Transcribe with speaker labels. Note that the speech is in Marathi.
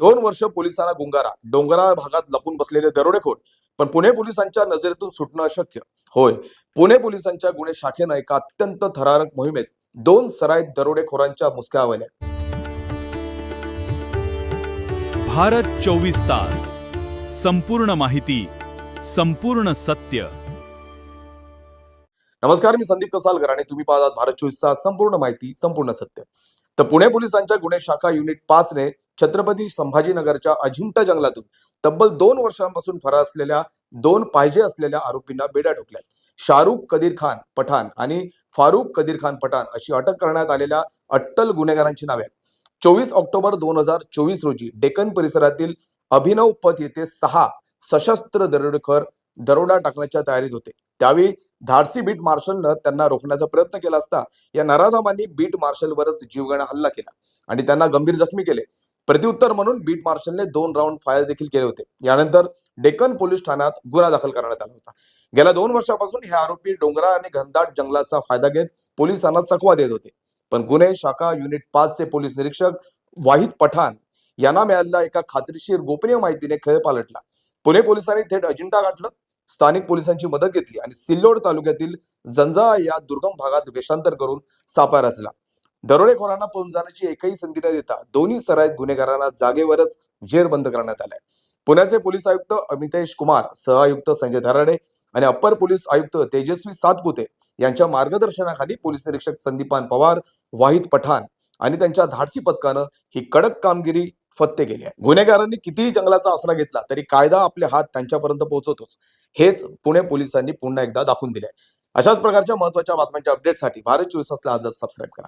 Speaker 1: 2 वर्ष पोलिसांना गुंगारा, डोंगराळ भागात लपून बसलेले दरोडेखोर. पण पुणे पोलिसांच्या नजरेतून सुटणं अशक्य. होय, पुणे पोलिसांच्या गुन्हे शाखेनं एका अत्यंत थरारक मोहिमेत 2 सराईत दरोडेखोरांच्या मुसक्या आवळल्या.
Speaker 2: भारत 24 तास, संपूर्ण माहिती, संपूर्ण सत्य.
Speaker 1: नमस्कार, मी संदीप कसालकर आणि तुम्ही पाहतात भारत 24 तास, संपूर्ण माहिती, संपूर्ण सत्य. तर पुणे पोलिसांच्या गुन्हे शाखा युनिट 5 ने छत्रपती संभाजीनगरच्या अजिंठा जंगलातून तब्बल 2 वर्षांपासून फरार असलेल्या 2 पाहिजे असलेल्या आरोपींना बेड्या ठोकल्यात. शाहरुख कदीर खान पठाण आणि फारुख कदीर खान पठाण अशी अटक करण्यात आलेल्या अट्टल गुन्हेगारांची नावे आहेत. 24 ऑक्टोबर 2024 रोजी डेक्कन परिसरातील अभिनव पथ येथे 6 सशस्त्र दरोडेखोर दरोडा टाकण्याच्या तयारीत होते. त्यावेळी धाडसी बीट मार्शलनं त्यांना रोखण्याचा प्रयत्न केला असता या नराधमांनी बीट मार्शलवरच जीवघेणा हल्ला केला आणि त्यांना गंभीर जखमी केले. प्रत्युत्तर म्हणून बीट मार्शलने 2 राऊंड फायर देखील केले होते. यानंतर डेक्कन पोलीस ठाण्यात गुन्हा दाखल करण्यात आला होता. गेल्या 2 वर्षापासून हे आरोपी डोंगराळ आणि घनदाट जंगलाचा फायदा घेत पोलिसांना चकवा देत होते. पण गुन्हे शाखा युनिट 5 चे पोलीस निरीक्षक वाहिद पठाण यांना मिळालेल्या एका खात्रीशीर गोपनीय माहितीने खेळ पालटला. पुणे पोलिसांनी थेट अजिंठा गाठलं, स्थानिक पोलिसांची मदत घेतली आणि सिल्लोड तालुक्यातील जंजाळा या दुर्गम भागात वेषांतर करून सापळा रचला. दरोडेखोरांना पळून जाण्याची एकही संधी न देता दोन्ही सराईत गुन्हेगारांना जागेवरच जेरबंद करण्यात आलाय. पुण्याचे पोलीस आयुक्त अमितेश कुमार, सहआयुक्त संजय धराडे आणि अप्पर पोलीस आयुक्त तेजस्वी सातपुते यांच्या मार्गदर्शनाखाली पोलीस निरीक्षक संदीपान पवार, वाहिद पठाण आणि त्यांच्या धाडसी पथकानं ही कडक कामगिरी फत्ते केली आहे. गुन्हेगारांनी कितीही जंगलाचा आसरा घेतला तरी कायदा आपले हात त्यांच्यापर्यंत पोहोचवतोच, हेच पुणे पोलिसांनी पुन्हा एकदा दाखवून दिले. अशाच प्रकारच्या महत्त्वाच्या बातम्यांच्या अपडेटसाठी भारत 24 तासला आजच सबस्क्राईब करा.